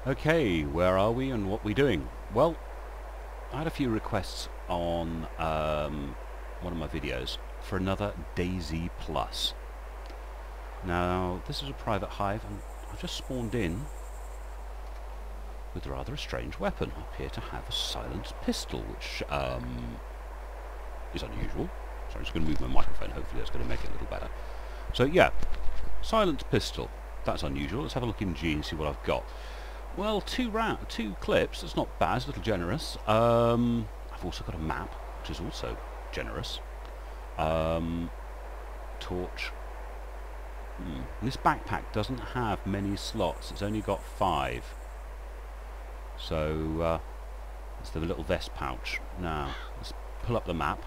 Okay, where are we and what we doing? Well, I had a few requests on one of my videos for another Dayz Plus. Now, this is a private hive, and I've just spawned in with rather a strange weapon. I appear to have a silenced pistol, which is unusual. So I'm just going to move my microphone, hopefully that's going to make it a little better. So yeah, silenced pistol, that's unusual. Let's have a look in G and see what I've got. Well, two clips, that's not bad, it's a little generous. I've also got a map, which is also generous. Torch. This backpack doesn't have many slots, it's only got 5. So, it's the little vest pouch. Now, let's pull up the map.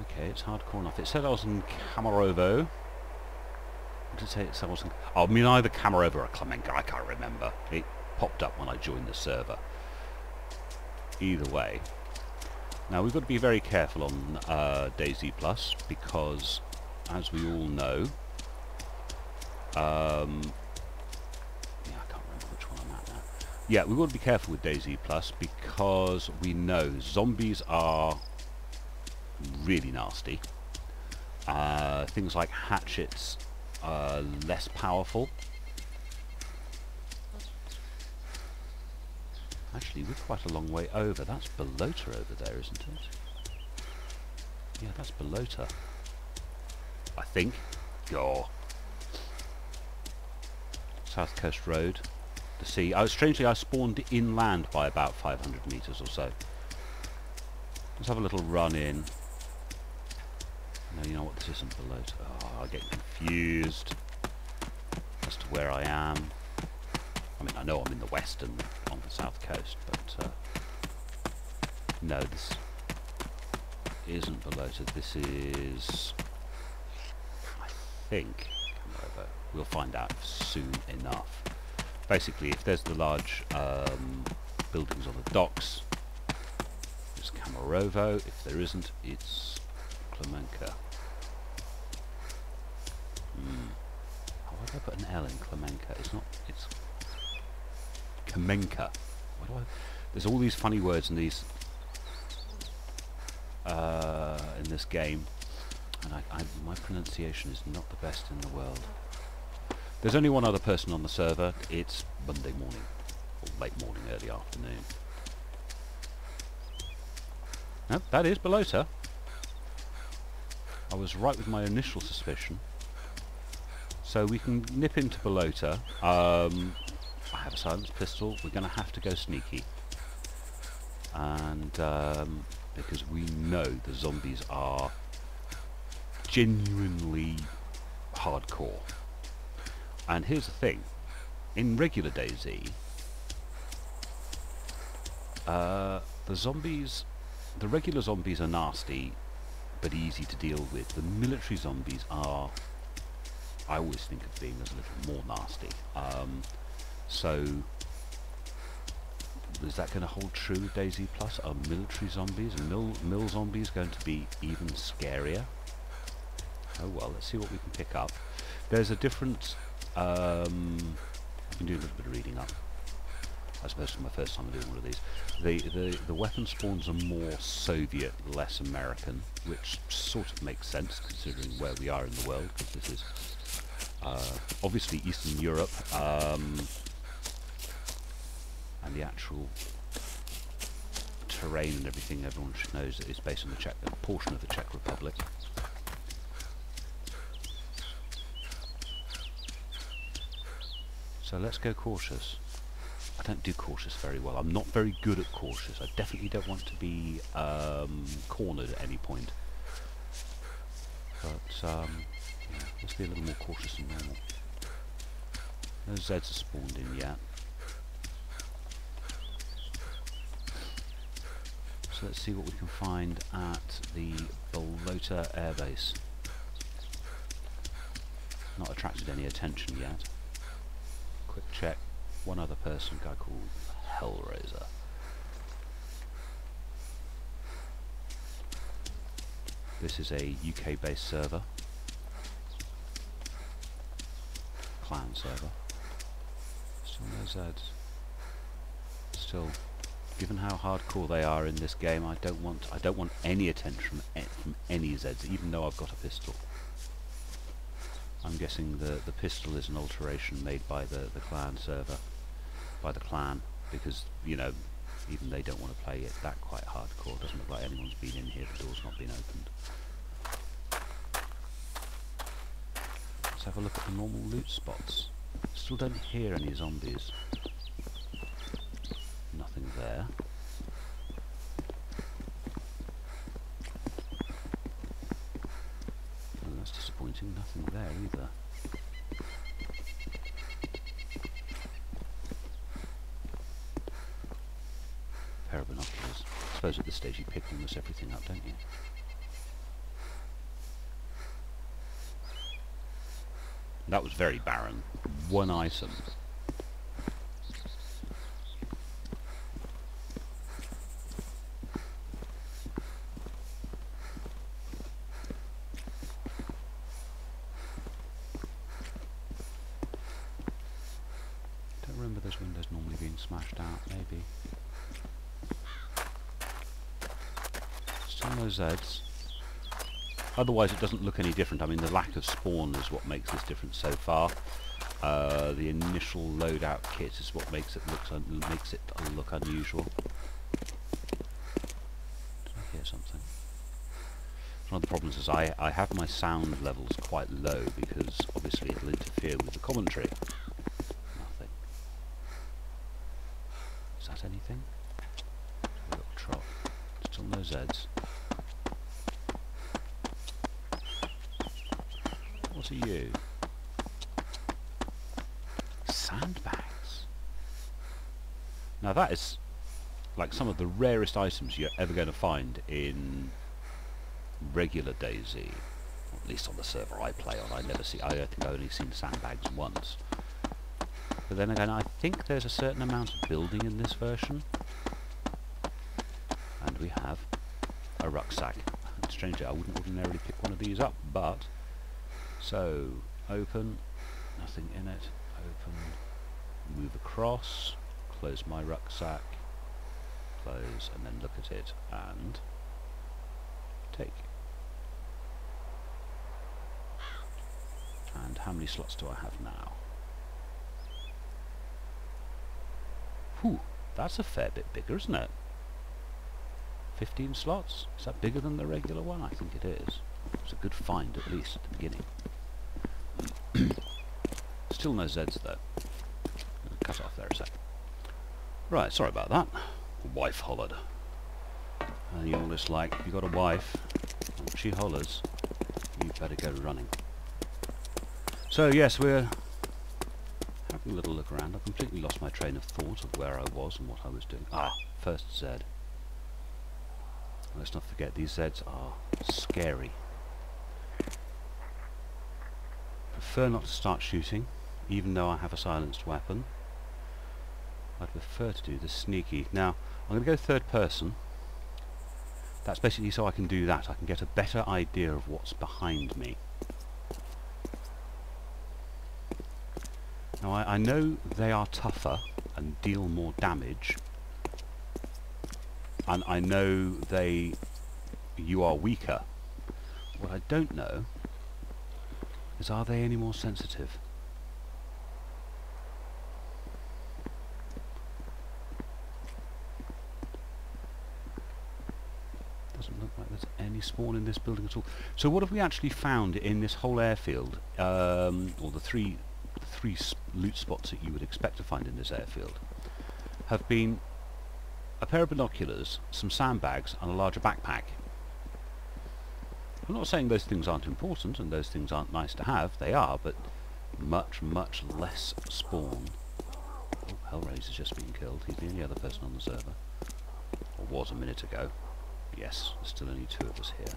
Okay, it's hardcore enough. It said I was in Camarovo. What did it say? It said I was in... Oh, I mean, either Camarovo or Clemenca, I can't remember. It popped up when I joined the server. Either way. Now, we've got to be very careful on Dayz Plus, because, as we all know... yeah, I can't remember which one I'm at now. Yeah, we've got to be careful with Dayz Plus, because we know zombies are really nasty. Things like hatchets are less powerful. Actually, we're quite a long way over. That's Balota over there, isn't it? Yeah, that's Balota. I think. Go. South Coast Road. The sea. Oh, strangely, I spawned inland by about 500 meters or so. Let's have a little run in. No, you know what? This isn't Balota. Oh, I get confused as to where I am. I mean, I know I'm in the west and on the south coast, but no, this isn't Balota. This is, I think, we'll find out soon enough. Basically, if there's the large buildings on the docks, it's Camarovo. If there isn't, it's Clemenca. Why did I put an L in Clemenca? It's not. It's Kamenka. There's all these funny words in these in this game, and my pronunciation is not the best in the world. There's only one other person on the server. It's Monday morning, or late morning, early afternoon. No, that is Balota. I was right with my initial suspicion. So we can nip into Balota. I have a silenced pistol. We're going to have to go sneaky. And because we know the zombies are genuinely hardcore. And here's the thing. In regular Dayz, the regular zombies are nasty, but easy to deal with. The military zombies are, I always think of being as a little more nasty. So, is that going to hold true with Dayz Plus? Are military zombies and mill zombies going to be even scarier? Oh well, let's see what we can pick up. There's a different... I've been doing a little bit of reading up. I suppose it's my first time doing one of these. The weapon spawns are more Soviet, less American, which sort of makes sense considering where we are in the world, because this is obviously Eastern Europe, and the actual terrain and everything, everyone should know that it's based on the portion of the Czech Republic. So let's go cautious. I don't do cautious very well. I'm not very good at cautious. I definitely don't want to be cornered at any point. But yeah, let's be a little more cautious than normal. No Zeds are spawned in yet. So let's see what we can find at the Balota airbase. Not attracted any attention yet. Quick check. One other person, a guy called Hellraiser. This is a UK based server. Clan server. Still no Zeds. Still, given how hardcore they are in this game, I don't want any attention from any Zeds, even though I've got a pistol. I'm guessing the pistol is an alteration made by the clan server, by the clan, because, you know, even they don't want to play it that quite hardcore. Doesn't look like anyone's been in here, the door's not been opened. Let's have a look at the normal loot spots. Still don't hear any zombies. Nothing there. Oh, that's disappointing. Nothing there either. Pair of binoculars. I suppose at this stage you pick almost everything up, don't you? That was very barren. One item. Don't remember those windows normally being smashed out, maybe. Still no Zeds. Otherwise it doesn't look any different. I mean, the lack of spawn is what makes this different so far. The initial loadout kit is what makes it look unusual. Did I hear something? One of the problems is I have my sound levels quite low because obviously it'll interfere with the commentary. Nothing. Is that anything? A little trot. Still no Zeds. What are you? Sandbags. Now that is like some of the rarest items you're ever going to find in regular DayZ. At least on the server I play on. I think I've only seen sandbags once. But then again, I think there's a certain amount of building in this version. And we have a rucksack. And strangely, I wouldn't ordinarily pick one of these up, but... So, open, nothing in it, open, move across, close my rucksack, close, and then look at it, and take. And how many slots do I have now? Whew, that's a fair bit bigger, isn't it? 15 slots? Is that bigger than the regular one? I think it is. It's a good find, at least, at the beginning. Still no Zeds, though. Cut off there a sec. Right, sorry about that. Wife hollered. And you're just like, you got a wife, and she hollers, you better go running. So, yes, we're having a little look around. I've completely lost my train of thought of where I was and what I was doing. Ah, first Zed. Let's not forget, these Zeds are scary. Prefer not to start shooting, even though I have a silenced weapon. I'd prefer to do the sneaky. Now, I'm going to go third person. That's basically so I can do that. I can get a better idea of what's behind me. Now, I know they are tougher and deal more damage. And I know you are weaker. What I don't know is, are they any more sensitive? Doesn't look like there's any spawn in this building at all. So what have we actually found in this whole airfield, or the three loot spots that you would expect to find in this airfield, have been a pair of binoculars, some sandbags, and a larger backpack. I'm not saying those things aren't important and those things aren't nice to have. They are, but much, much less spawn. Oh, Hellraiser's just been killed. He's the only other person on the server. Or was a minute ago. Yes, there's still only 2 of us here.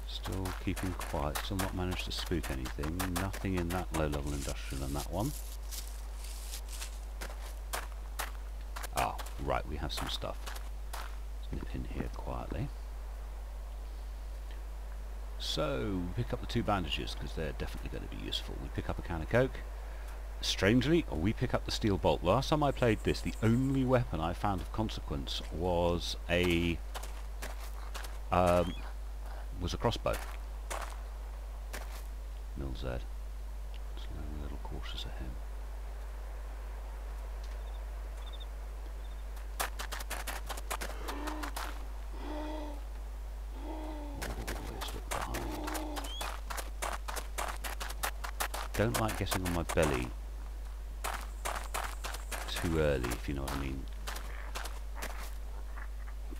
Still keeping quiet, still not managed to spook anything. Nothing in that low-level industrial in that one. Ah, right, we have some stuff. Let's nip in here quietly. So, we pick up the 2 bandages, because they're definitely going to be useful. We pick up a can of Coke, Strangely, we pick up the steel bolt. Last time I played this, the only weapon I found of consequence was a crossbow. Mill Z. Just a little cautious of him. Always look behind. Don't like getting on my belly too early, if you know what I mean,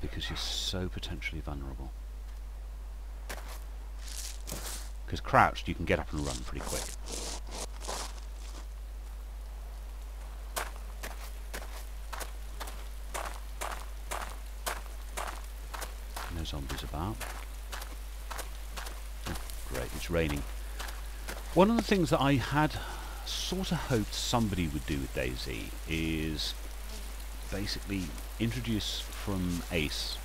because you're so potentially vulnerable. Because crouched, you can get up and run pretty quick. No zombies about. Oh, great, it's raining. One of the things that I had sort of hoped somebody would do with DayZ is basically introduce from Ace,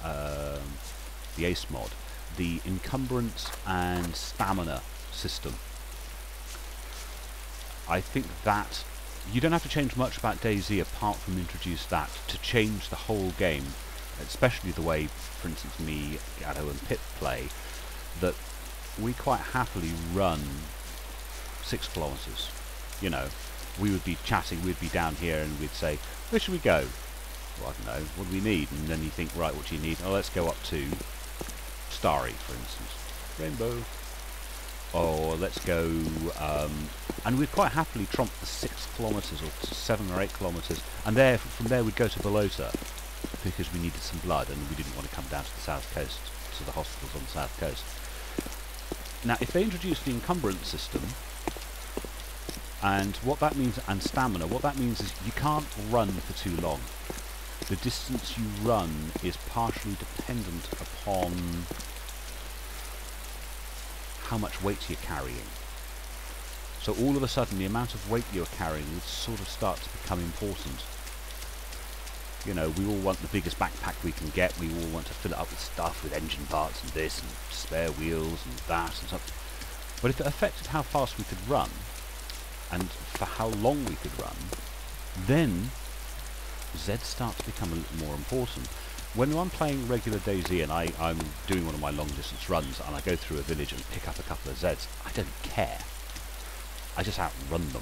the Ace mod, the encumbrance and stamina system. I think that you don't have to change much about DayZ apart from introduce that to change the whole game, especially the way, for instance, me, Gatto and Pip play, that we quite happily run 6 kilometers. You know, we would be chatting, we'd be down here and we'd say, where should we go? Well, I don't know, what do we need? And then you think, right, what do you need? Oh, let's go up to Starry, for instance. Rainbow. Or let's go, and we'd quite happily tromp the 6 kilometers or 7 or 8 kilometers, and from there we'd go to Balota, because we needed some blood and we didn't want to come down to the south coast, to the hospitals on the south coast. Now, if they introduce the encumbrance system, and what that means, and stamina, what that means is you can't run for too long. The distance you run is partially dependent upon how much weight you're carrying. So all of a sudden the amount of weight you're carrying will sort of start to become important. You know, we all want the biggest backpack we can get, we all want to fill it up with stuff, with engine parts and this, and spare wheels and that and something. But if it affected how fast we could run, and for how long we could run, then Z starts to become a little more important. When I'm playing regular DayZ and I'm doing one of my long distance runs and I go through a village and pick up a couple of Zs, I don't care. I just outrun them.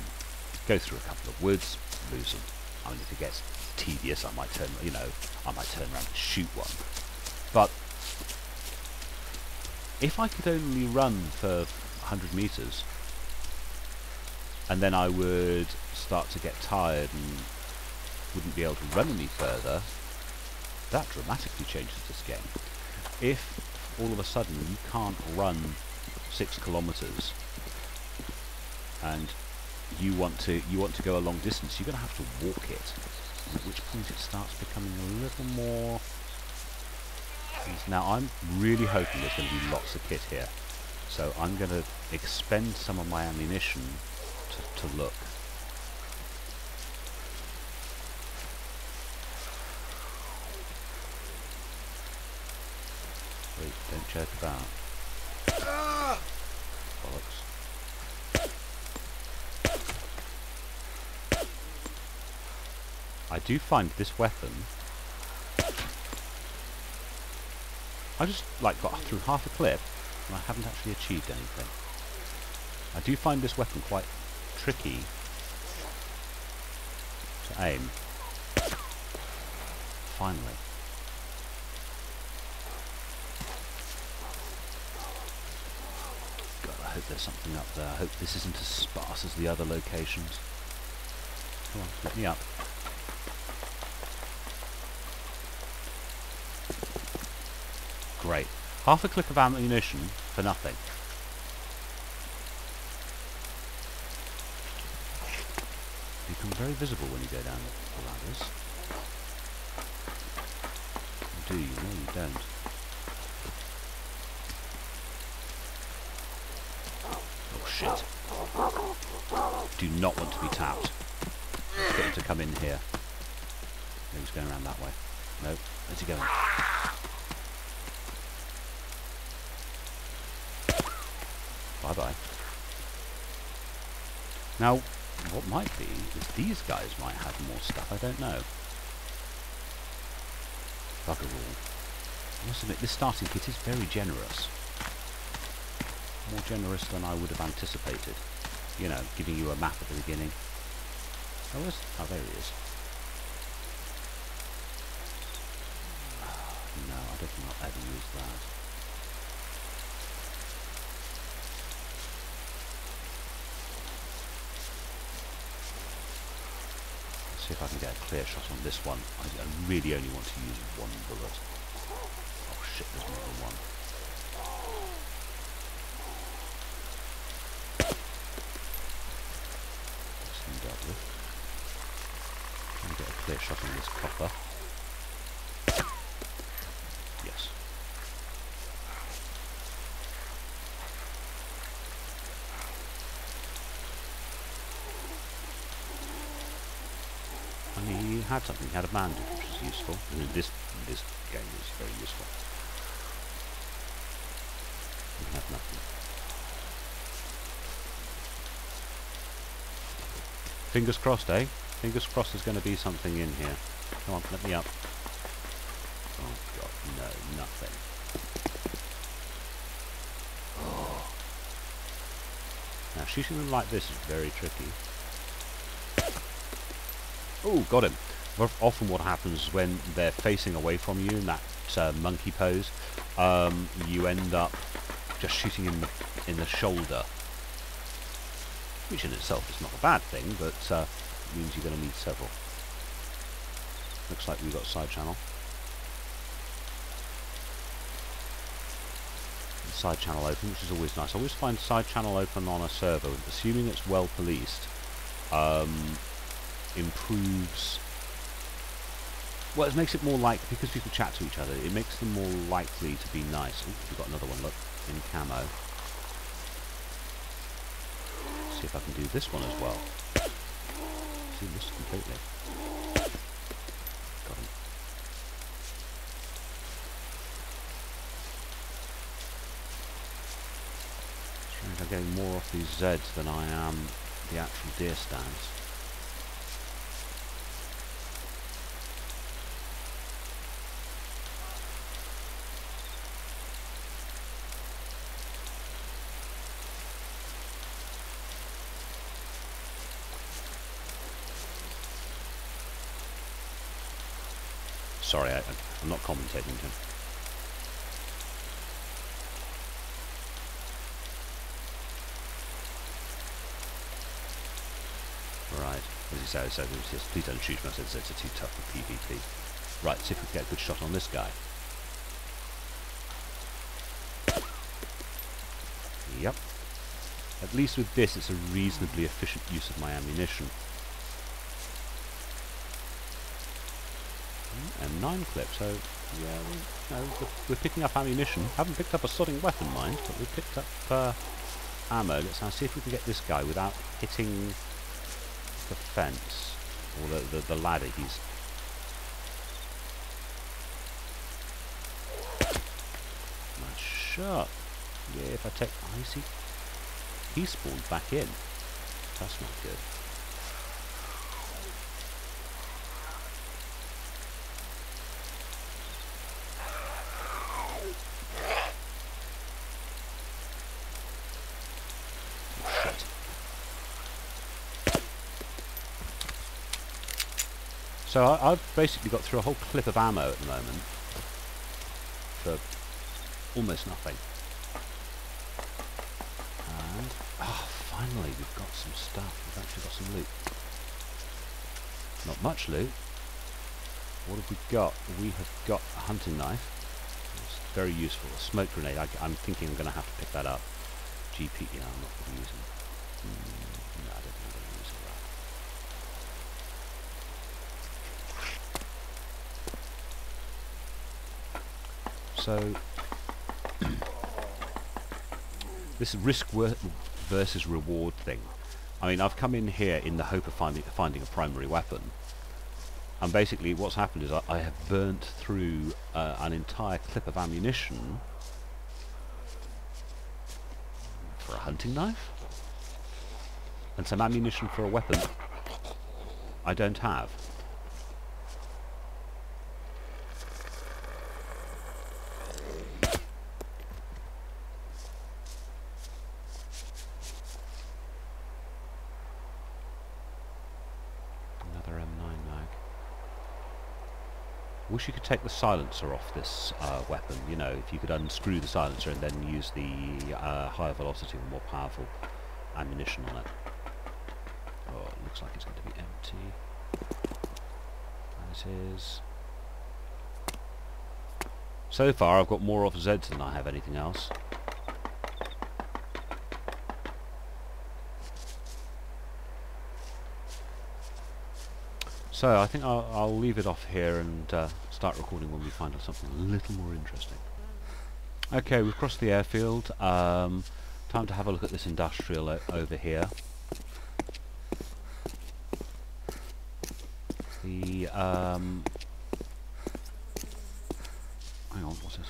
Go through a couple of woods, lose them. I mean, if it gets tedious, I might turn, I might turn around and shoot one. But if I could only run for 100 meters, and then I would start to get tired and wouldn't be able to run any further, that dramatically changes this game. If all of a sudden you can't run 6 kilometers and you want to go a long distance, you're going to have to walk it, at which point it starts becoming a little more... Now I'm really hoping there's going to be lots of kit here, so I'm going to expend some of my ammunition to look. Wait, don't joke about. Bollocks. I do find this weapon... I just got through half a clip and I haven't actually achieved anything. I do find this weapon quite tricky to aim. Finally. God, I hope there's something up there. I hope this isn't as sparse as the other locations. Come on, let me up. Great. Half a clip of ammunition for nothing. You become very visible when you go down the ladders. Or do you? No, you don't. Oh shit. Do not want to be tapped. Let's get him to come in here. Maybe he's going around that way. No, where's he going? Bye-bye. Now, what might be is these guys might have more stuff. I don't know. Bugger all. I must admit, this starting kit is very generous. More generous than I would have anticipated. You know, giving you a map at the beginning. Oh, there he is. No, I don't think I'll ever use that. Let's see if I can get a clear shot on this one. I really only want to use one bullet. Oh shit, there's more than one. That's him dealt with. Trying to get a clear shot on this copper. Yes. I mean, he had something. He had a bandage, which is useful. And in this game is very useful. We have nothing. Fingers crossed, eh? Fingers crossed there's going to be something in here. Come on, let me up. Oh god, no, nothing. Oh. Now shooting them like this is very tricky. Oh, got him. Often what happens is when they're facing away from you in that monkey pose, you end up just shooting in the shoulder, which in itself is not a bad thing, but means you're going to need several. Looks like we've got side channel. Side channel open, which is always nice. I always find side channel open on a server, assuming it's well policed, improves. Well, it makes it more like, because people chat to each other, it makes them more likely to be nice. Ooh, we've got another one, look, in camo. See if I can do this one as well. See this completely. Got him. Strange, I'm getting more off these Zeds than I am the actual deer stands. Sorry, I'm not commentating, Tim. Right, as he says, please don't shoot me. I said it's too tough for PvP. Right, see if we can get a good shot on this guy. Yep. At least with this, it's a reasonably efficient use of my ammunition. And 9 clip, so yeah, we're picking up ammunition. Haven't picked up a sodding weapon, mind, but we've picked up ammo. Let's now see if we can get this guy without hitting the fence or the ladder. He's nice shot. Yeah, if I take, I see, he spawned back in. That's not good. So I've basically got through a whole clip of ammo at the moment for almost nothing. And finally we've got some stuff. We've actually got some loot. Not much loot. What have we got? We have got a hunting knife. It's very useful. A smoke grenade. I'm thinking I'm going to have to pick that up. GP. Yeah, I'm not going to use them. No, I don't think I'm going to use all that. So, this risk versus reward thing. I mean, I've come in here in the hope of finding a primary weapon, and basically what's happened is I have burnt through an entire clip of ammunition for a hunting knife. And some ammunition for a weapon I don't have. Another M9 mag. Wish you could take the silencer off this weapon. You know, if you could unscrew the silencer and then use the higher velocity or more powerful ammunition on it. Oh, it looks like it's going to be empty. It is. So far I've got more off Zeds than I have anything else. So I think I'll leave it off here and start recording when we find out something a little more interesting. Okay, we've crossed the airfield. Time to have a look at this industrial over here. The hang on, what's this?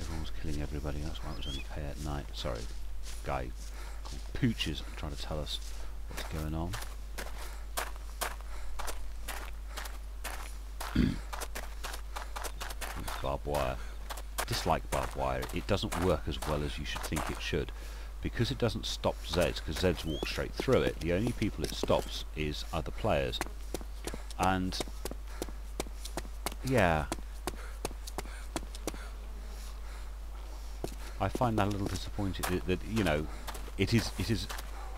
Everyone was killing everybody, that's why it was only pay at night. Sorry, guy called Pooches trying to tell us what's going on. Barbed wire. Dislike barbed wire. It doesn't work as well as you should think it should. Because it doesn't stop Zeds, because Zeds walk straight through it, the only people it stops is other players. And yeah, I find that a little disappointing that you know, it is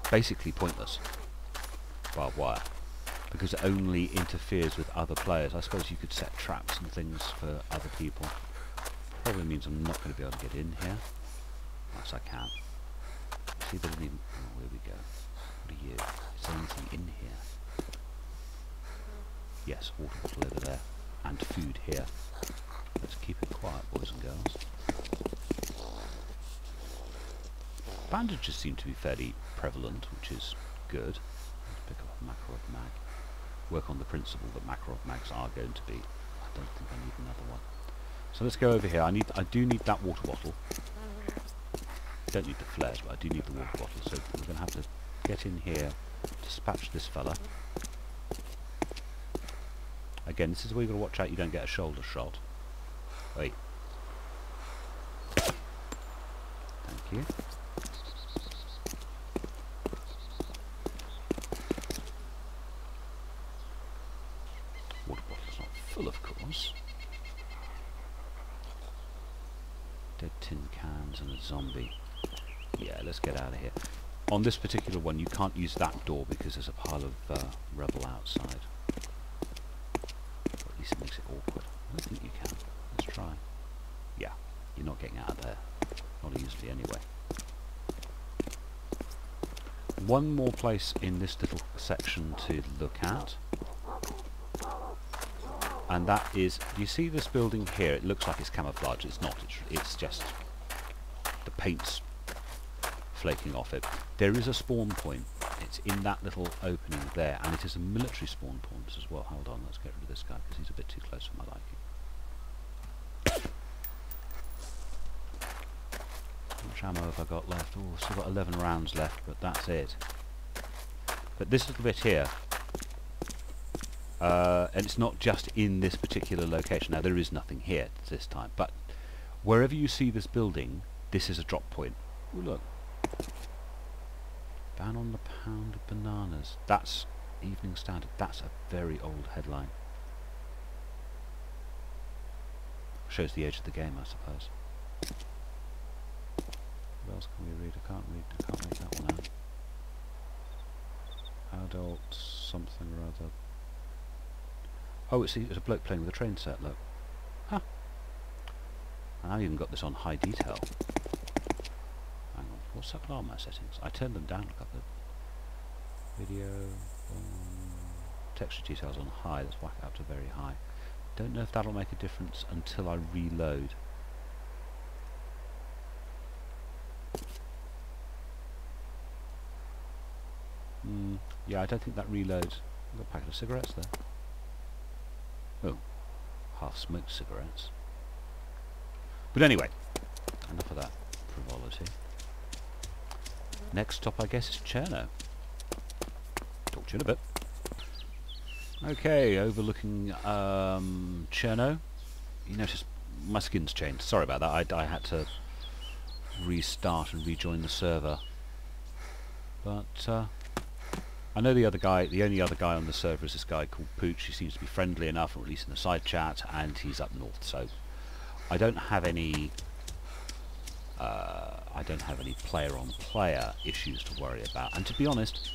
basically pointless, barbed wire, because it only interferes with other players. I suppose you could set traps and things for other people. Probably means I'm not going to be able to get in here. Yes, I can. See, they didn't even. Oh, here we go. What are you? Is there anything in here? Yes, water bottle over there, and food here. Let's keep it quiet, boys and girls. Bandages seem to be fairly prevalent, which is good. Let's pick up a Makarov mag. Work on the principle that Makarov mags are going to be. I don't think I need another one. So let's go over here. I do need that water bottle. Don't need the flares, but I do need the water bottle. So we're going to have to get in here, dispatch this fella. Again, this is where you've got to watch out you don't get a shoulder shot. Wait. Thank you. Water bottle's not full, of course. Dead tin cans and a zombie. Yeah, let's get out of here. On this particular one, you can't use that door because there's a pile of rubble outside. Or at least it makes it awkward. I don't think you can. Let's try. Yeah, you're not getting out of there. Not easily, anyway. One more place in this little section to look at. And that is, do you see this building here? It looks like it's camouflage. It's not. It's just the paint's flaking off it. There is a spawn point. It's in that little opening there, and it is a military spawn point as well. Hold on, let's get rid of this guy because he's a bit too close for my liking. How much ammo have I got left? Oh, I've still got 11 rounds left, but that's it. But this little bit here, and it's not just in this particular location. Now there is nothing here this time, but wherever you see this building, this is a drop point. Ooh, look. Ban on the pound of bananas. That's Evening Standard. That's a very old headline. Shows the age of the game, I suppose. What else can we read? I can't make that one out. Adult something or other. Oh, it's a bloke playing with a train set, look. Huh. And I've even got this on high detail. Hang on, what's up with all my settings? I turned them down a couple of... Video... texture details on high, let's whack it up to very high. Don't know if that'll make a difference until I reload. Yeah, I don't think that reloads. I've got a packet of cigarettes there. Oh, half-smoked cigarettes. But anyway, enough of that frivolity. Next stop, I guess, is Cherno. Talk to you in a bit. Okay, overlooking Cherno. You notice my skin's changed. Sorry about that. I had to restart and rejoin the server. But I know the only other guy on the server is this guy called Pooch. He seems to be friendly enough, or at least in the side chat, and he's up north. So I don't have any player-on-player issues to worry about. And to be honest,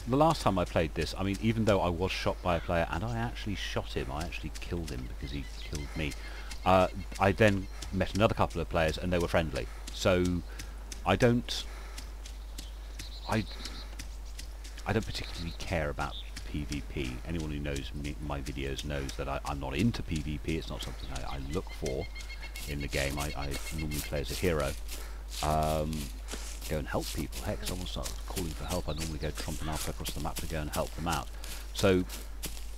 the last time I played this, I mean, even though I was shot by a player, and I actually shot him, I actually killed him because he killed me, I then met another couple of players and they were friendly. So I don't particularly care about PvP. Anyone who knows my videos knows that I'm not into PvP. It's not something I look for in the game. I normally play as a hero. Go and help people. Heck, someone starts calling for help, I normally go trumping up across the map to go and help them out. So,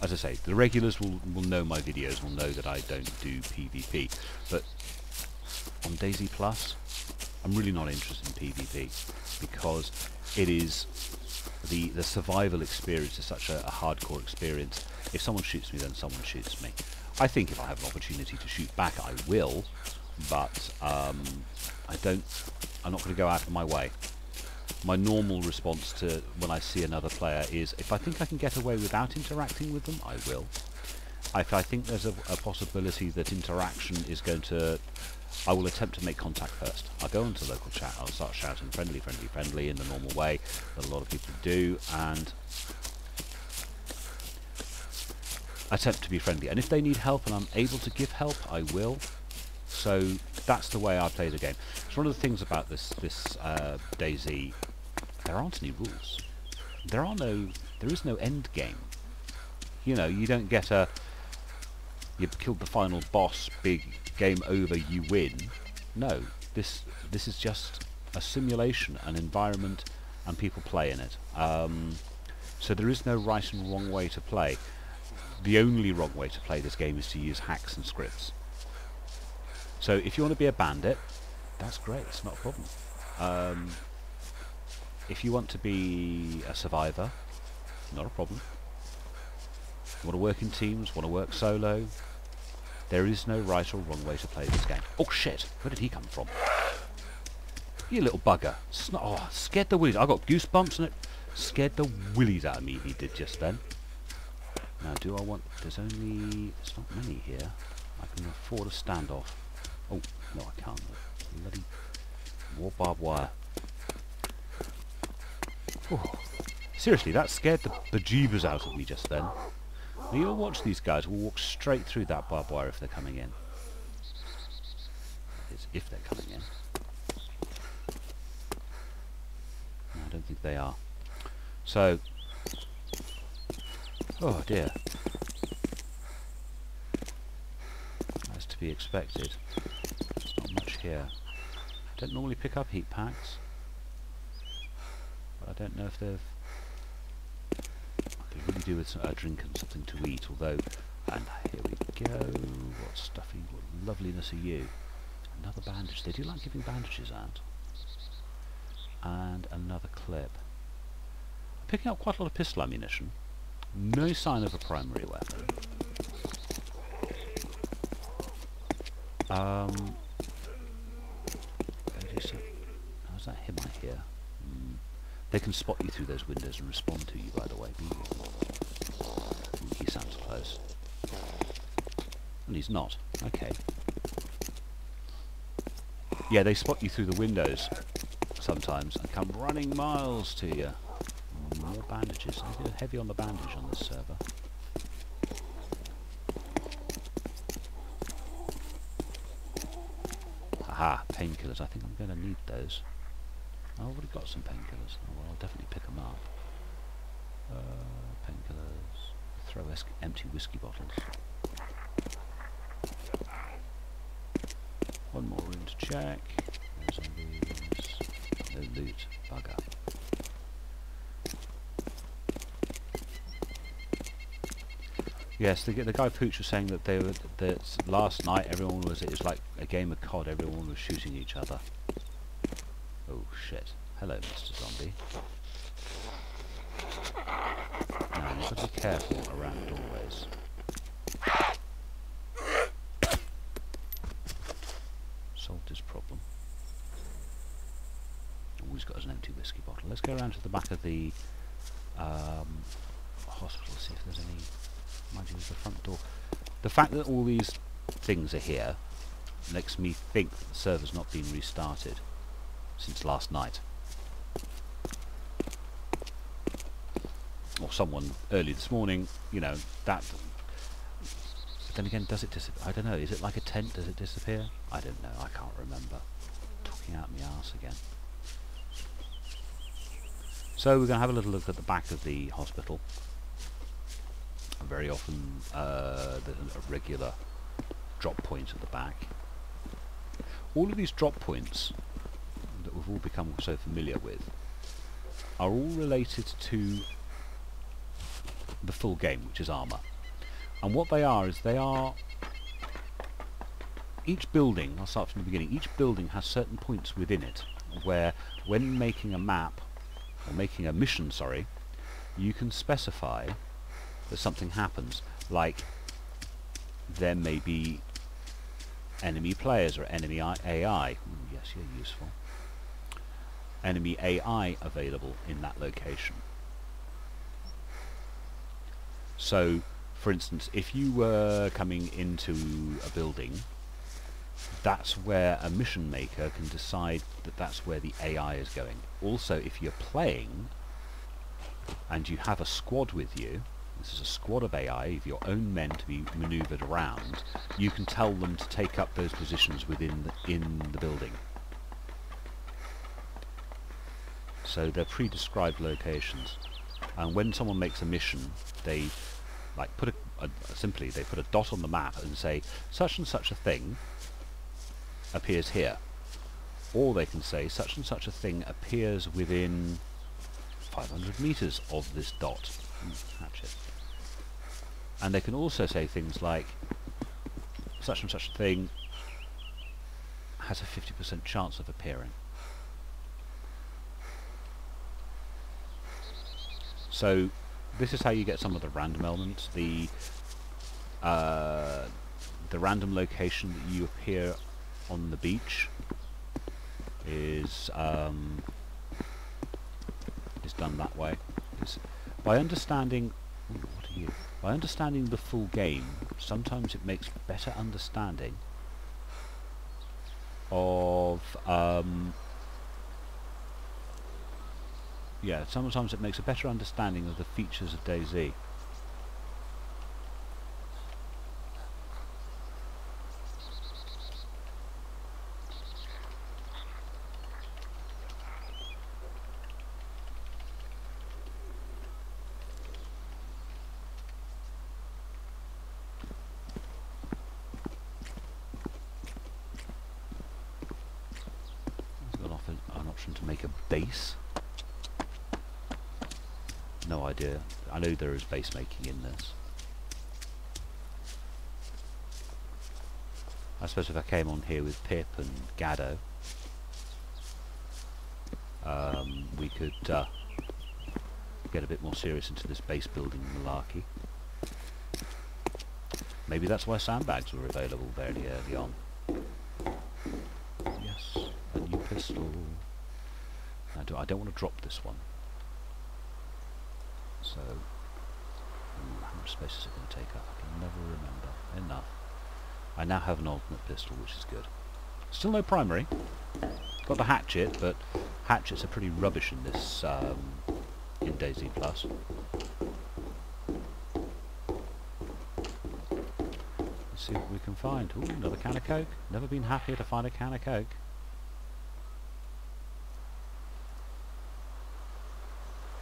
as I say, the regulars will know my videos, will know that I don't do PvP. But on Dayz Plus, I'm really not interested in PvP because it is the survival experience is such a hardcore experience. If someone shoots me, then someone shoots me. I think if I have an opportunity to shoot back, I will, but I'm not going to go out of my way. My normal response to when I see another player is, if I think I can get away without interacting with them, I will. If I think there's a possibility that interaction is going to... I will attempt to make contact first. I'll go into local chat, I'll start shouting friendly, friendly, friendly in the normal way that a lot of people do, and attempt to be friendly. And if they need help and I'm able to give help, I will. So that's the way I play the game. It's one of the things about this DayZ. There aren't any rules. There is no end game. You know, you don't get you've killed the final boss, big game over, you win. No, this is just a simulation, an environment, and people play in it. So there is no right and wrong way to play. The only wrong way to play this game is to use hacks and scripts. So if you want to be a bandit, that's great, it's not a problem. If you want to be a survivor, not a problem. You want to work in teams, want to work solo, there is no right or wrong way to play this game. Oh shit, where did he come from? You little bugger. Oh, scared the willies. I got goosebumps and it scared the willies out of me, he did just then. Now do I want... there's not many here. I can afford a standoff. Oh, no I can't. Bloody war barbed wire. Oh, seriously, that scared the bejeebers out of me just then. Now you'll watch these guys will walk straight through that barbed wire if they're coming in. That is, if they're coming in. No, I don't think they are. So... oh dear. As to be expected. There's not much here. I don't normally pick up heat packs. But I don't know if they've... I could really do with a drink and something to eat, although... and here we go. What stuffy, what loveliness are you. Another bandage. They do like giving bandages out. And another clip. I'm picking up quite a lot of pistol ammunition. No sign of a primary weapon. How's that him I hear? They can spot you through those windows and respond to you, by the way. He sounds close. And he's not. Okay. Yeah, they spot you through the windows sometimes and come running miles to you. More bandages. I get heavy on the bandage on this server. Aha, painkillers. I think I'm going to need those. I've already got some painkillers. Oh, well, I'll definitely pick them up. Painkillers. Throw empty whiskey bottles. One more room to check. No zombies. No loot. Bugger. Yes, the guy Pooch was saying that that last night it was like a game of COD. Everyone was shooting each other. Oh shit! Hello, Mr. Zombie. Now, you've got to be careful around doorways. Solved his problem. All he's got is an empty whiskey bottle. Let's go around to the back of the hospital, see if there's any... Mind you, there's the front door. The fact that all these things are here makes me think that the server's not been restarted since last night. Or someone early this morning, you know, that... But then again, does it disappear? I don't know, is it like a tent? Does it disappear? I don't know, I can't remember. Talking out my arse again. So we're going to have a little look at the back of the hospital. Very often a regular drop point at the back. All of these drop points that we've all become so familiar with are all related to the full game, which is armour. And what they are is they are... Each building, I'll start from the beginning, each building has certain points within it where when making a map, or making a mission, sorry, you can specify that something happens, like there may be enemy players or enemy AI. Yes, you're useful. Enemy AI available in that location. So, for instance, if you were coming into a building, that's where a mission maker can decide that that's where the AI is going. Also, if you're playing and you have a squad with you, this is a squad of AI, of your own men to be manoeuvred around, you can tell them to take up those positions within in the building. So they're pre-described locations, and when someone makes a mission, they like put simply they put a dot on the map and say such and such a thing appears here, or they can say such and such a thing appears within 500 meters of this dot. Hatchet. And they can also say things like such and such a thing has a 50% chance of appearing. So this is how you get some of the random elements. The random location that you appear on the beach is done that way. By understanding, what are you? By understanding the full game, sometimes it makes better understanding of yeah, sometimes it makes a better understanding of the features of DayZ. An option to make a base. No idea. I know there is base making in this. I suppose if I came on here with Pip and Gaddo, we could get a bit more serious into this base building malarkey. Maybe that's why sandbags were available very early on. Yes, a new pistol. I don't want to drop this one. So, how much space is it going to take up? I can never remember. Enough. I now have an ultimate pistol, which is good. Still no primary. Got the hatchet, but hatchets are pretty rubbish in this, in Dayz Plus. Let's see what we can find. Ooh, another can of Coke. Never been happier to find a can of Coke.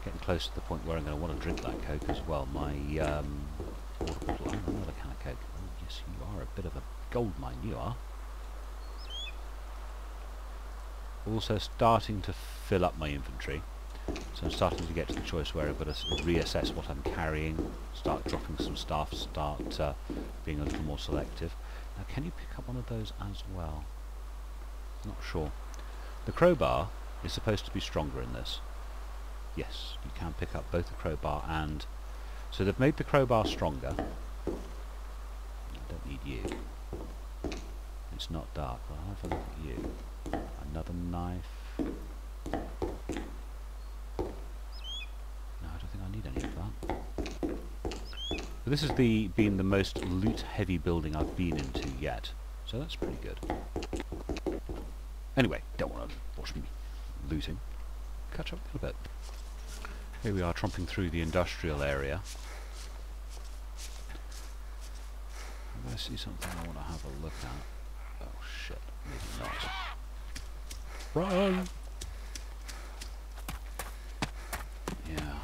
Getting close to the point where I'm going to want to drink that Coke as well. My water bottle. Oh, another can of Coke. Oh, yes, you are a bit of a gold mine. You are. Also starting to fill up my inventory. So I'm starting to get to the choice where I've got to reassess what I'm carrying, start dropping some stuff, start being a little more selective. Now, can you pick up one of those as well? Not sure. The crowbar is supposed to be stronger in this. Yes, you can pick up both the crowbar and... So they've made the crowbar stronger. I don't need you. It's not dark. I'll have a look at you. Another knife. No, I don't think I need any of that. But this has been the most loot-heavy building I've been into yet. So that's pretty good. Anyway, don't want to watch me looting. Catch up a little bit. Here we are, tromping through the industrial area. I see something I want to have a look at. Oh shit, maybe not. Run! Yeah.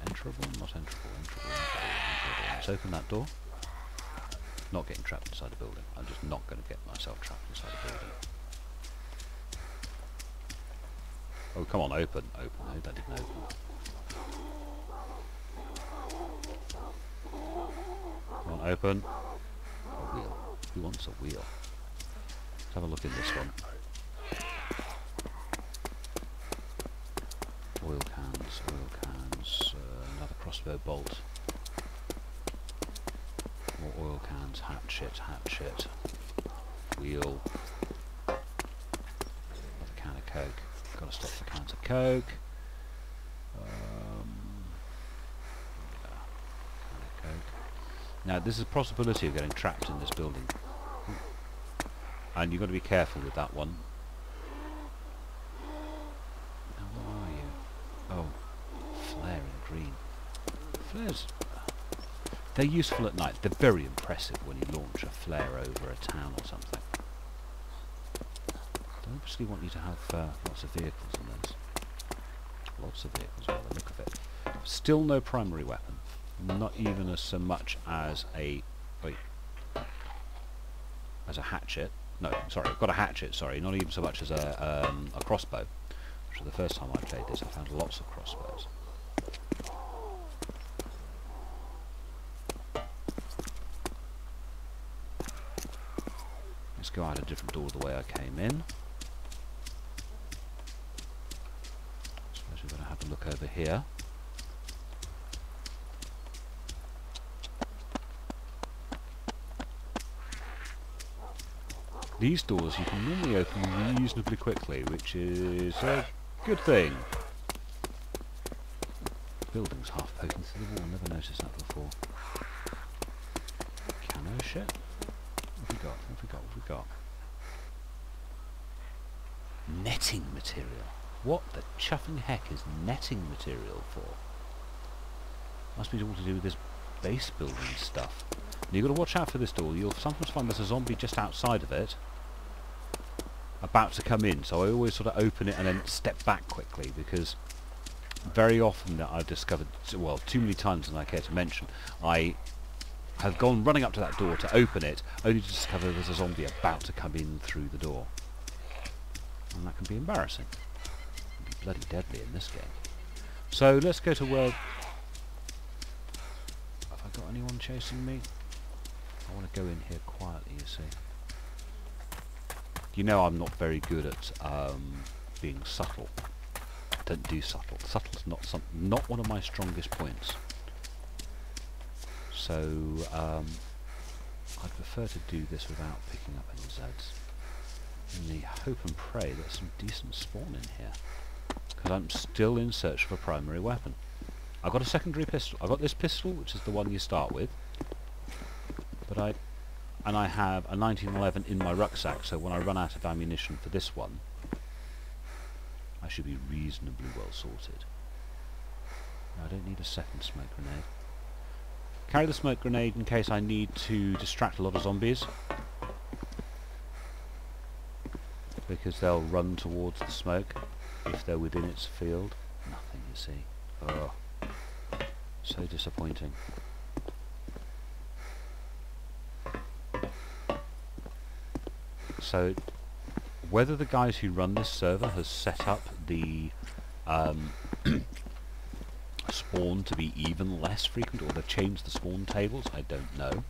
Enterable? Not enterable. Enterable. Let's open that door. Not getting trapped inside a building. I'm just not going to get myself trapped inside a building. Oh, come on, open. Open. No, that didn't open. Come on, open. A wheel. Who wants a wheel? Let's have a look in this one. Oil cans, another crossbow bolt. More oil cans, hatchet, wheel. Another can of Coke. Gotta stop the cans of Coke. Can of Coke. Now there's a possibility of getting trapped in this building. And you've got to be careful with that one. Now what are you? Oh, flare in green. Flares, they're useful at night. They're very impressive when you launch a flare over a town or something. They obviously want you to have lots of vehicles in those. Lots of vehicles by the look of it. Still no primary weapon. Not even as so much as a... wait. As a hatchet. No, sorry, I've got a hatchet, sorry. Not even so much as a crossbow. Which was the first time I played this, I found lots of crossbows. Let's go out a different door the way I came in. I suppose we're going to have a look over here. These doors you can normally open reasonably quickly, which is a good thing. Building's half poking through the wall, never noticed that before. Camo shit? What have we got? What have we got? What have we got? Netting material. What the chuffing heck is netting material for? Must be all to do with this base building stuff. And you've got to watch out for this door. You'll sometimes find there's a zombie just outside of it, about to come in. So I always sort of open it and then step back quickly, because very often that I've discovered, well, too many times than I care to mention, I have gone running up to that door to open it, only to discover there's a zombie about to come in through the door. And that can be embarrassing. It can be bloody deadly in this game. So let's go to where... Have I got anyone chasing me? I want to go in here quietly, you see. You know I'm not very good at being subtle. I don't do subtle. Subtle's not one of my strongest points. So I'd prefer to do this without picking up any Zeds. In the hope and pray that some decent spawn in here. Because I'm still in search of a primary weapon. I've got a secondary pistol. I've got this pistol, which is the one you start with. But I have a 1911 in my rucksack, so when I run out of ammunition for this one, I should be reasonably well sorted. Now, I don't need a second smoke grenade. Carry the smoke grenade in case I need to distract a lot of zombies, because they'll run towards the smoke if they're within its field. Nothing, you see. Oh, so disappointing. So, whether the guys who run this server has set up the spawn to be even less frequent, or they've changed the spawn tables, I don't know.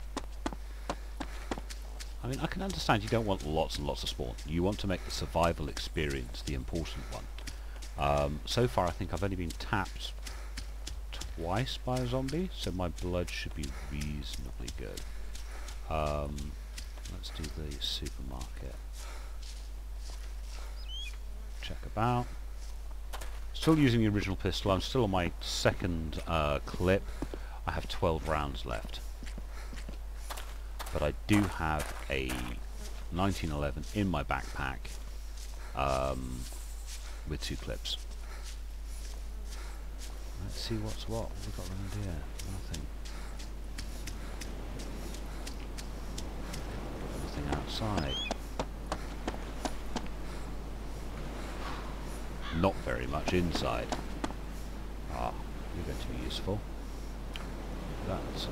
I I mean, I can understand you don't want lots and lots of spawn. You want to make the survival experience the important one. So far, I think I've only been tapped twice by a zombie, so my blood should be reasonably good. Let's do the supermarket. Check about. Still using the original pistol. I'm still on my second clip. I have 12 rounds left. But I do have a 1911 in my backpack with 2 clips. Let's see what's what. What have we got around here? Nothing. Nothing outside. Not very much inside. Ah, you're going to be useful. That's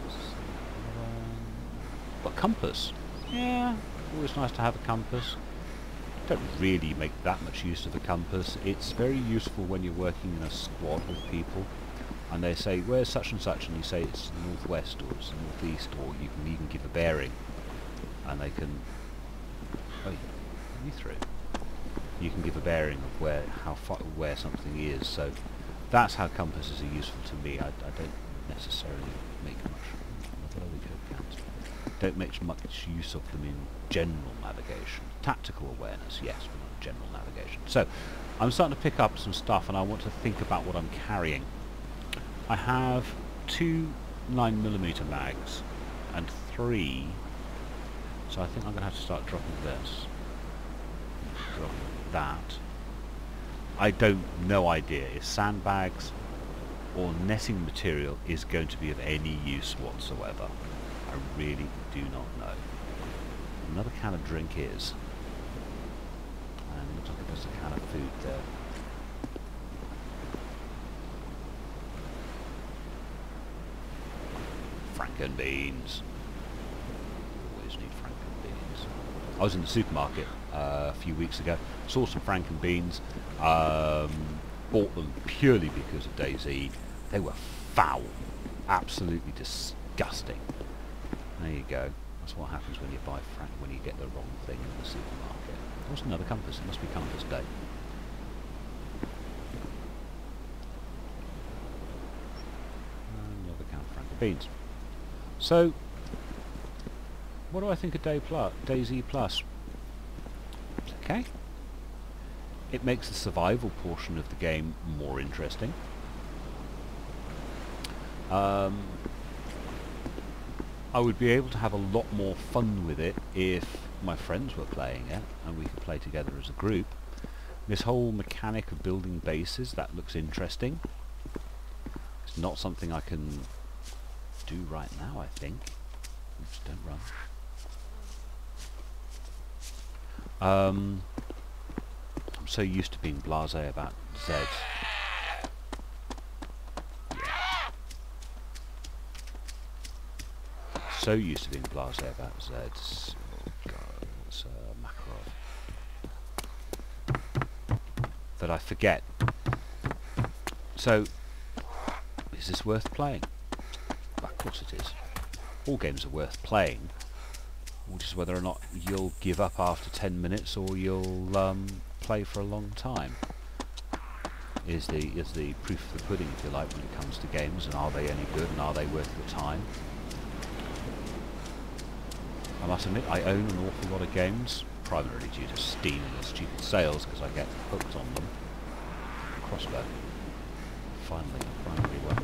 but compass. Yeah, always nice to have a compass. Don't really make that much use of a compass. It's very useful when you're working in a squad with people and they say, where's such and such, and you say it's northwest or it's northeast, or you can even give a bearing and they can... Oh, you through. You can give a bearing of where something is, so that's how compasses are useful to me. I don't necessarily make don't make much use of them in general navigation. Tactical awareness, yes, but not general navigation. So, I'm starting to pick up some stuff and I want to think about what I'm carrying. I have 2 9mm mags and 3, so I think I'm going to have to start dropping this. Dropping that. I don't, no idea if sandbags or netting material is going to be of any use whatsoever. I really do not know. Another can of drink is. And looks like there's a can of food there. Frankenbeans. Always need Frankenbeans. I was in the supermarket a few weeks ago. Saw some Frankenbeans. Bought them purely because of DayZ. They were foul. Absolutely disgusting. There you go. That's what happens when you buy when you get the wrong thing in the supermarket. There's another compass. It must be compass day. Another can of Frankenbeans. So, what do I think of DayZ Plus? It's okay. It makes the survival portion of the game more interesting. I would be able to have a lot more fun with it if my friends were playing it and we could play together as a group. This whole mechanic of building bases, that looks interesting. It's not something I can do right now, I think. Oops, don't run. I'm so used to being blasé about Zeds. So used to being blasé about Zeds. Oh god, it's Makarov. That I forget. So, is this worth playing? Well, of course it is. All games are worth playing. Just whether or not you'll give up after 10 minutes or you'll play for a long time is the proof of the pudding, if you like, when it comes to games, and are they any good and are they worth the time. I must admit, I own an awful lot of games, primarily due to Steam and the stupid sales, because I get hooked on them. Crossbow. Finally one.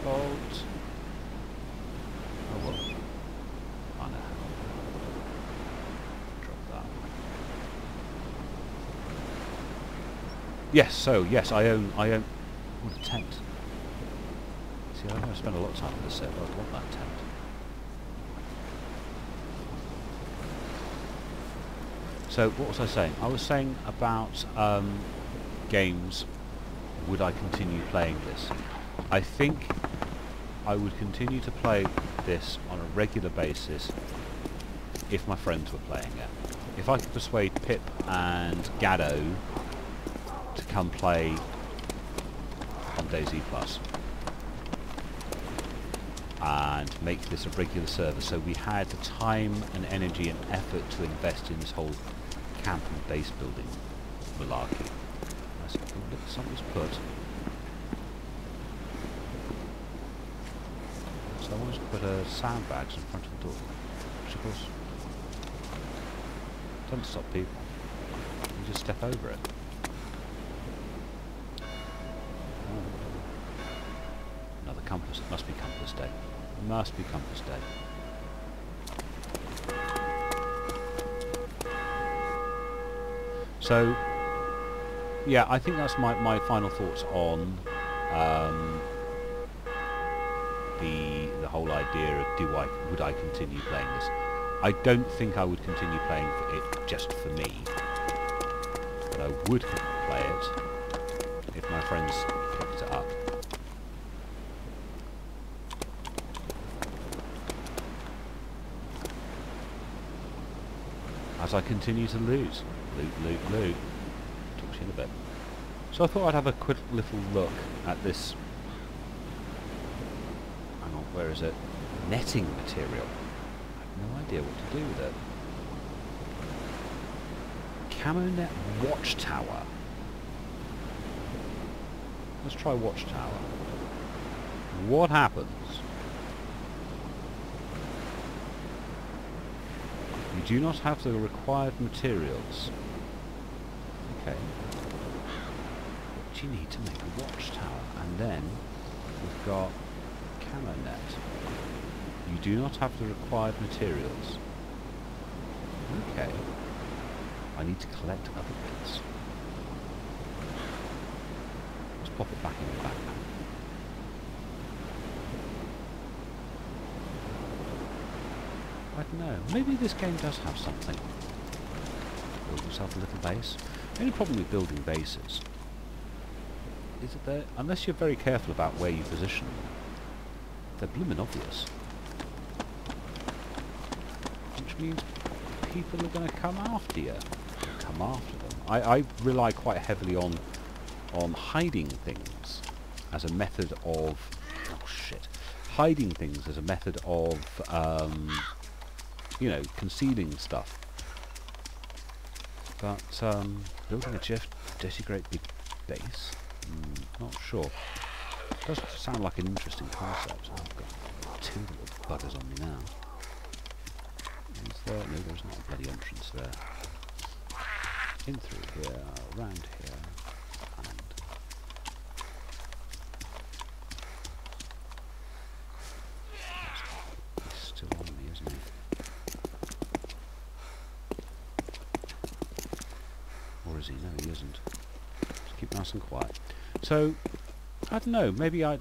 Bolt. Oh well. I know how. Drop that. Yes, so yes, I own a tent. See, I don't spend a lot of time on this server. I want that tent. So what was I saying? I was saying about games. Would I continue playing this? I think I would continue to play this on a regular basis if my friends were playing it. If I could persuade Pip and Gaddo to come play Dayz Plus and make this a regular server, so we had the time and energy and effort to invest in this whole camp and base building malarkey. Look, something's put. Someone's put sandbags in front of the door, which of course doesn't stop people. You just step over it. Another compass. It must be compass day. It must be compass day. So, yeah, I think that's my final thoughts on the whole idea of would I continue playing this. I don't think I would continue playing it just for me, but I would play it if my friends picked it up. As I continue to lose. Loot. Talk to you in a bit. So I thought I'd have a quick little look at this. Hang on, where is it? Netting material. I have no idea what to do with it. Camo net watchtower. Let's try watchtower. What happens? You do not have the required materials. Okay. What do you need to make a watchtower? And then we've got camo net. You do not have the required materials. Okay. I need to collect other bits. Let's pop it back in the backpack. I don't know. Maybe this game does have something. Build yourself a little base. The only problem with building bases is that they're, unless you're very careful about where you position them, they're blooming obvious. Which means people are going to come after you. Come after them. I rely quite heavily on hiding things as a method of... Oh shit. Hiding things as a method of... you know, concealing stuff. But building a dirty great big base, not sure. Does sound like an interesting concept. Oh, I've got two little buggers on me now. Is there? No, there's not a bloody entrance there. In through here, around here, and he's still on me, isn't he? Or is he? No, he isn't. Just keep nice and quiet. So, I don't know. Maybe I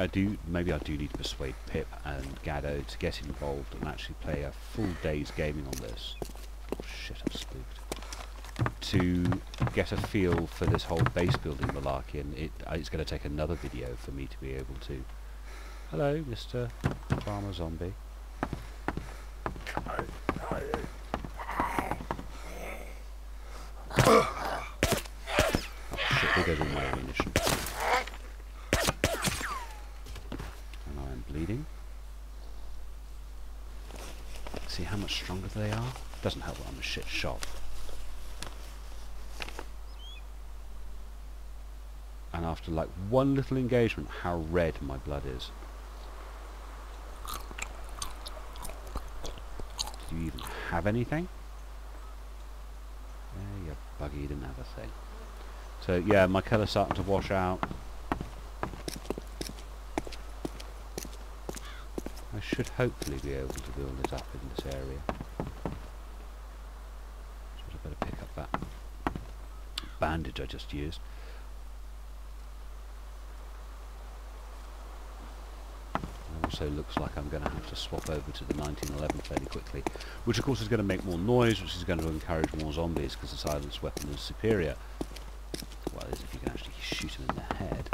do need to persuade Pip and Gaddo to get involved and actually play a full day's gaming on this. Oh shit! I'm spooked. To get a feel for this whole base building malarkey, and it's going to take another video for me to be able to. Hello, Mr. Farmer Zombie. Oh shit, there goes all my ammunition. And I am bleeding. See how much stronger they are? Doesn't help that I'm a shit shot. And after like one little engagement, how red my blood is. Do you even have anything? Yeah, you buggy, you didn't have a thing. So yeah, my colour's starting to wash out. I should hopefully be able to build it up in this area. So I better pick up that bandage I just used. Also looks like I'm going to have to swap over to the 1911 fairly quickly, which of course is going to make more noise, which is going to encourage more zombies because the silenced weapon is superior. Well, as if you can actually shoot them in the head.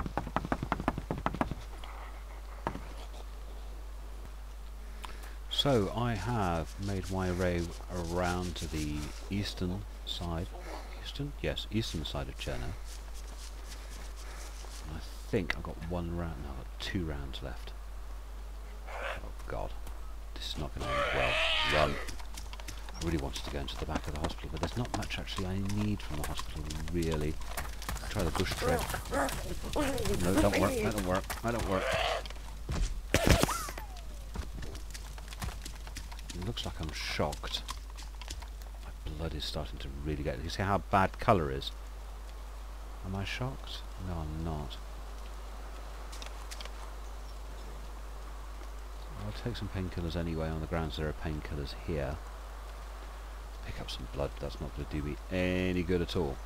So I have made my way around to the eastern side. Eastern? Yes, eastern side of Cherno. I think I've got 1 round. No, I've got 2 rounds left. Oh God, this is not going to end well. Run. I really wanted to go into the back of the hospital, but there's not much actually I need from the hospital, really. Try the bush tread. No, don't work. That don't work. That don't work. It looks like I'm shocked. My blood is starting to really get... You see how bad colour is? Am I shocked? No, I'm not. I'll take some painkillers anyway, on the grounds there are painkillers here. Pick up some blood, that's not going to do me any good at all.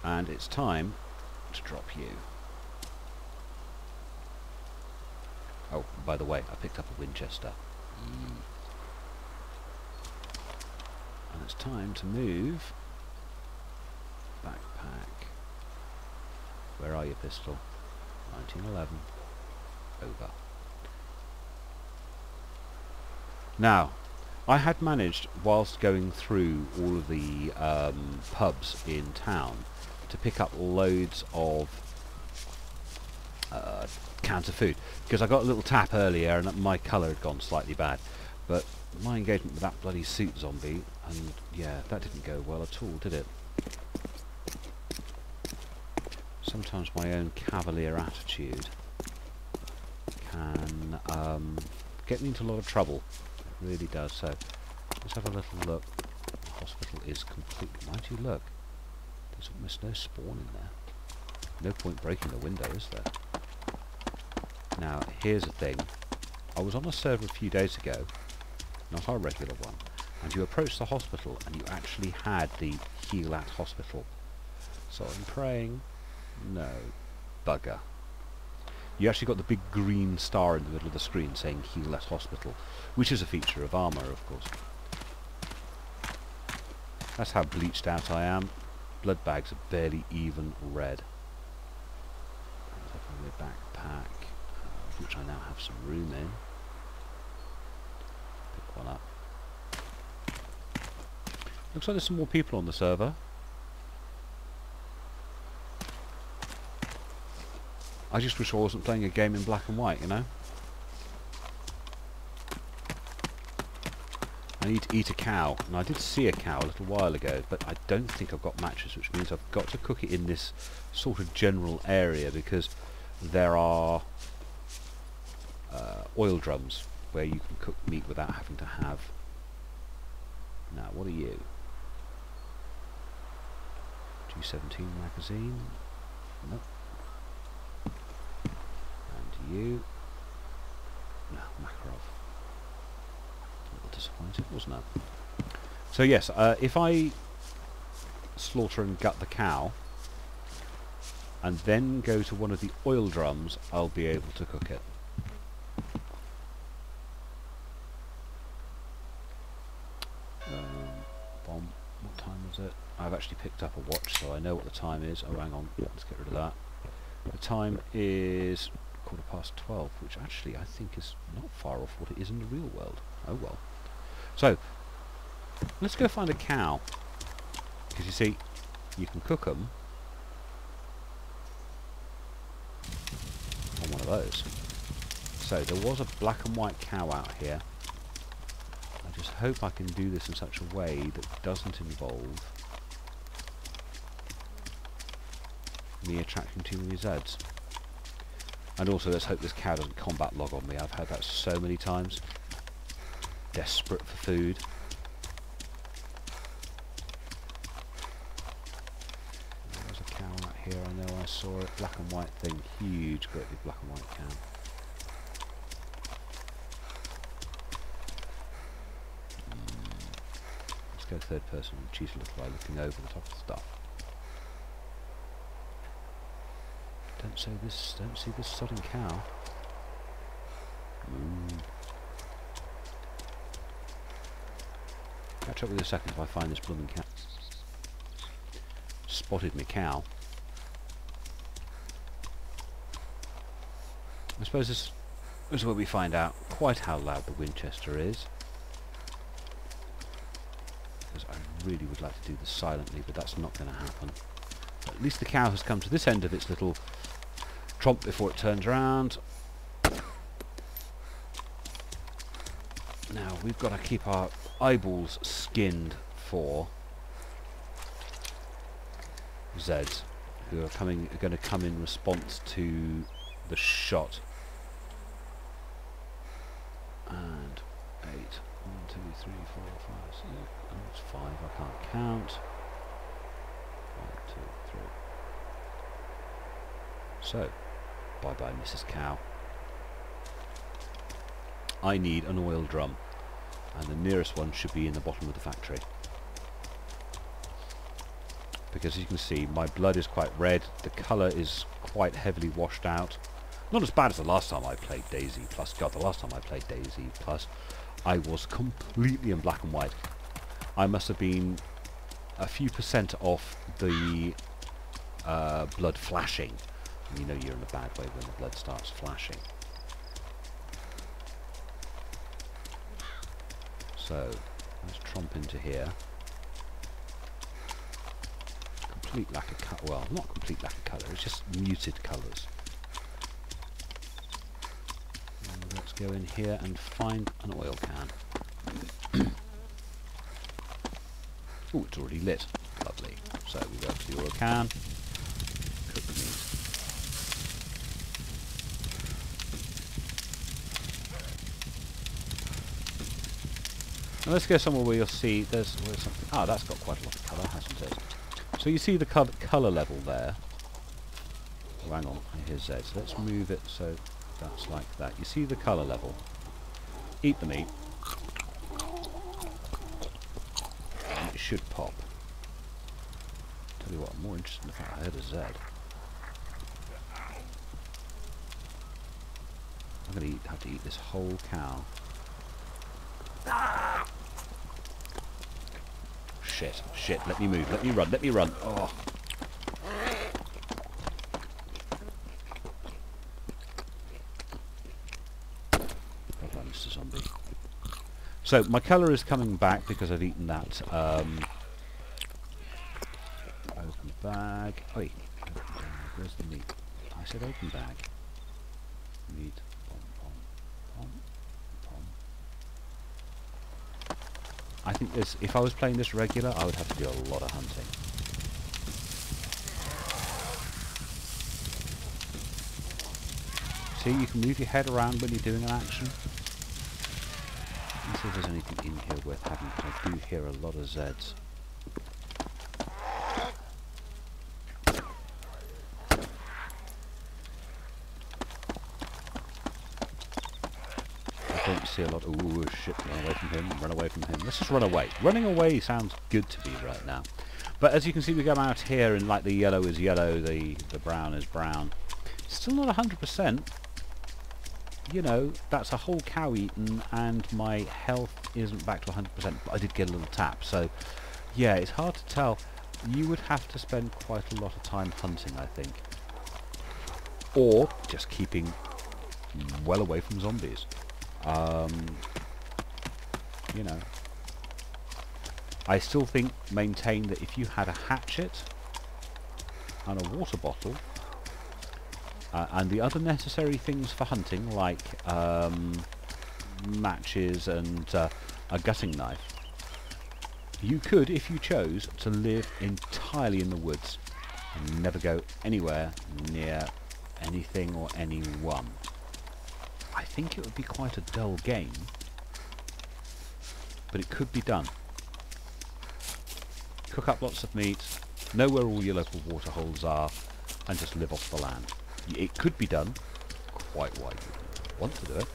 And it's time to drop you. Oh, by the way, I picked up a Winchester. And it's time to move. Backpack. Where are you, pistol? 1911. Over. Now, I had managed, whilst going through all of the pubs in town, to pick up loads of cans of food, because I got a little tap earlier and my colour had gone slightly bad, but my engagement with that bloody suit zombie, and yeah, that didn't go well at all, did it? Sometimes my own cavalier attitude can get me into a lot of trouble. It really does. So let's have a little look. The hospital is completely... Mind you, look, there's almost no spawn in there. No point breaking the window, is there? Now, here's the thing. I was on a server a few days ago, not our regular one, and you approached the hospital and you actually had the heal at hospital. So I'm praying, no, bugger. You actually got the big green star in the middle of the screen saying heal at hospital, which is a feature of armour, of course. That's how bleached out I am. Blood bags are barely even red. My backpack, which I now have some room in. Pick one up. Looks like there's some more people on the server. I just wish I wasn't playing a game in black and white, you know? I need to eat a cow, and I did see a cow a little while ago, but I don't think I've got matches, which means I've got to cook it in this sort of general area, because there are oil drums where you can cook meat without having to have... Now, what are you? G17 magazine? Nope. And you? No, Makarov. A little disappointed, wasn't I? So yes, if I slaughter and gut the cow, and then go to one of the oil drums, I'll be able to cook it. Bomb. What time is it? I've actually picked up a watch, so I know what the time is. Oh, hang on. Let's get rid of that. The time is 12:15, which actually I think is not far off what it is in the real world. Oh well. So, let's go find a cow. Because you see, you can cook them on one of those. So there was a black and white cow out here. I just hope I can do this in such a way that doesn't involve me attracting too many Zeds. And also let's hope this cow doesn't combat log on me. I've heard that so many times. Desperate for food. There's a cow out here, I know I saw it. Black and white thing, huge, great big black and white cow. Let's go third person and cheat a little by looking over the top of the stuff. Don't see this sodding cow. Catch up with you in a second if I find this blooming cow. Spotted me cow. I suppose this is where we find out quite how loud the Winchester is. Because I really would like to do this silently, but that's not going to happen. At least the cow has come to this end of its little Tromp before it turns around. Now we've got to keep our eyeballs skinned for Zeds, who are going to come in response to the shot. And 8, 1, 2, 3, 4, 5, 6. Oh, it's 5. I can't count. 1, 2, 3. So, bye bye, Mrs. Cow. I need an oil drum, and the nearest one should be in the bottom of the factory. Because as you can see, my blood is quite red, the colour is quite heavily washed out. Not as bad as the last time I played Dayz Plus. God, the last time I played Dayz Plus, I was completely in black and white. I must have been a few % off the blood flashing. And you know you're in a bad way when the blood starts flashing. So, let's tromp into here. Complete lack of colour. Well, not complete lack of colour, it's just muted colours. And let's go in here and find an oil can. Oh, it's already lit. Lovely. So we go to the oil can, cook the meat. Now let's go somewhere where you'll see there's something. Ah, that's got quite a lot of colour, hasn't it? So you see the colour level there. Oh, hang on, here's Z. So let's move it so that's like that. You see the colour level. Eat the meat. And it should pop. Tell you what, I'm more interested in the fact I heard a Z. I'm going to have to eat this whole cow. Shit, let me move, let me run. Oh. Hello, Mr. Zombie. So, my colour is coming back because I've eaten that, open bag. Oi, open bag, where's the meat? I said open bag. Meat, pom. I think this, if I was playing this regular, I would have to do a lot of hunting. See, you can move your head around when you're doing an action. Let's see if there's anything in here worth having, because I do hear a lot of Zeds. I don't see a lot. Ooh, shit, run away from him, run away from him. Let's just run away. Running away sounds good to me right now. But as you can see, we come out here and like the yellow is yellow, the brown is brown. Still not 100%. You know, that's a whole cow eaten and my health isn't back to 100%, but I did get a little tap. So, yeah, it's hard to tell. You would have to spend quite a lot of time hunting, I think. Or just keeping well away from zombies. You know, I still maintain that if you had a hatchet and a water bottle and the other necessary things for hunting, like matches and a gutting knife, you could, if you chose, to live entirely in the woods and never go anywhere near anything or anyone. I think it would be quite a dull game, but it could be done. Cook up lots of meat, know where all your local water holes are, and just live off the land. It could be done. Quite why you want to do it.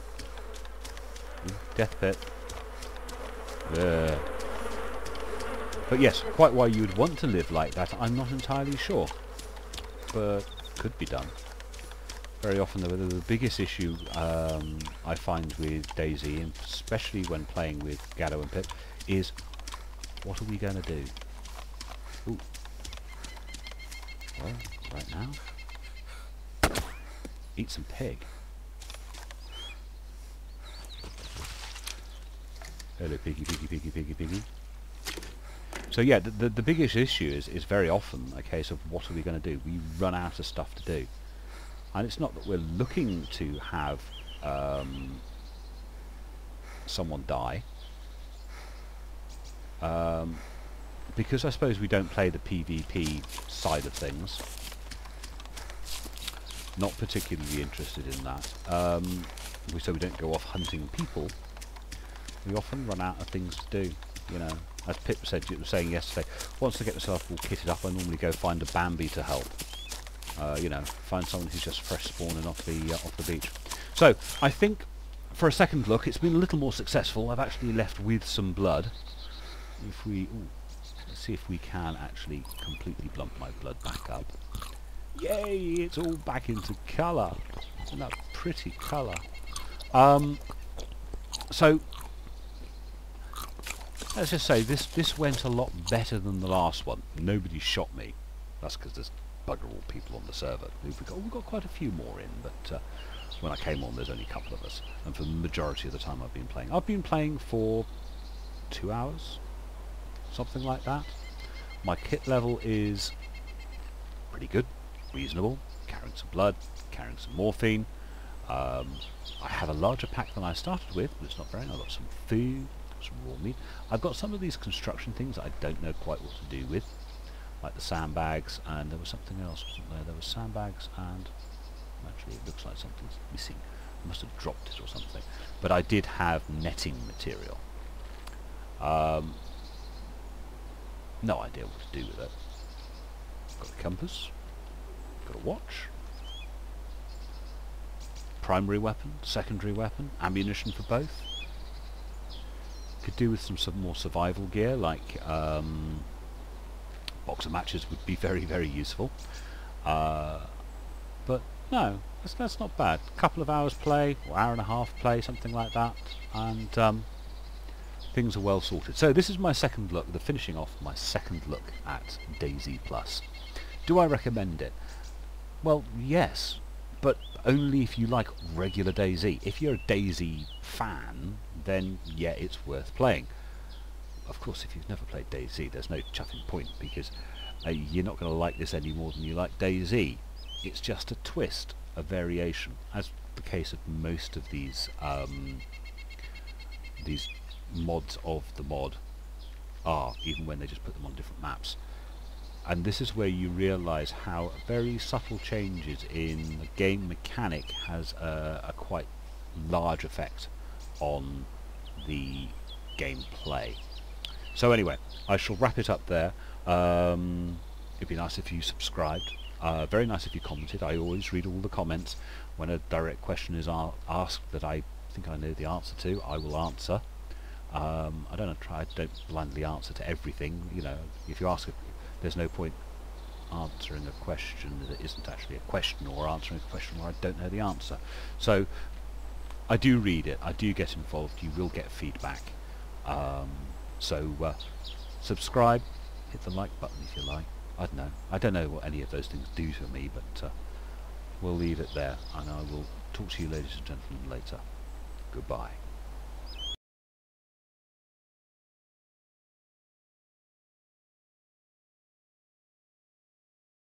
Death pit. Yeah. But yes, quite why you would want to live like that, I'm not entirely sure. But could be done. Very often the biggest issue I find with Dayz, and especially when playing with Gatto and Pip, is what are we going to do? Ooh. Well, right now. Eat some pig. Hello, piggy, piggy, piggy, piggy, piggy. So yeah, the biggest issue is very often a case of what are we going to do? We run out of stuff to do. And it's not that we're looking to have someone die, because I suppose we don't play the PvP side of things. Not particularly interested in that. So we don't go off hunting people. We often run out of things to do, you know. As Pip was saying yesterday, once I get myself all kitted up, I normally go find a Bambi to help. You know, find someone who's just fresh spawning off the beach. So I think for a second look, it's been a little more successful. I've actually left with some blood. If we, let's see if we can actually completely blunt my blood back up. Yay! It's all back into colour. Isn't that pretty colour? So let's just say this went a lot better than the last one. Nobody shot me. That's because there's bugger all people on the server. We've got quite a few more in, but when I came on, there's only a couple of us. And for the majority of the time I've been playing for 2 hours, something like that. My kit level is pretty good, reasonable. Carrying some blood, carrying some morphine. I have a larger pack than I started with, but it's not very. I've got some food, some raw meat. I've got some of these construction things that I don't know quite what to do with, like the sandbags, and there was something else, wasn't there? There was sandbags, and actually it looks like something's missing. I must have dropped it or something. But I did have netting material. No idea what to do with it. Got a compass, got a watch, primary weapon, secondary weapon, ammunition for both. Could do with some more survival gear, like boxer matches would be very, very useful. But no, that's not bad. A couple of hours play, or hour and a half play, something like that, and things are well sorted. So this is my second look, the finishing off my second look at Dayz Plus. Do I recommend it? Well, yes, but only if you like regular Dayz. If you're a Dayz fan, then yeah, it's worth playing. Of course, if you've never played Dayz, there's no chuffing point, because you're not going to like this any more than you like Dayz. It's just a twist, a variation, as the case of most of these mods of the mod are, even when they just put them on different maps. And this is where you realise how very subtle changes in the game mechanic has a quite large effect on the gameplay. So anyway, I shall wrap it up there. It'd be nice if you subscribed. Very nice if you commented. I always read all the comments. When a direct question is asked that I think I know the answer to, I will answer. I don't blindly answer to everything. You know, if you ask, there's no point answering a question that isn't actually a question, or answering a question where I don't know the answer. So I do read it. I do get involved. You will get feedback. So subscribe, hit the like button if you like. I don't know what any of those things do to me, but we'll leave it there, and I will talk to you, ladies and gentlemen, later. Goodbye.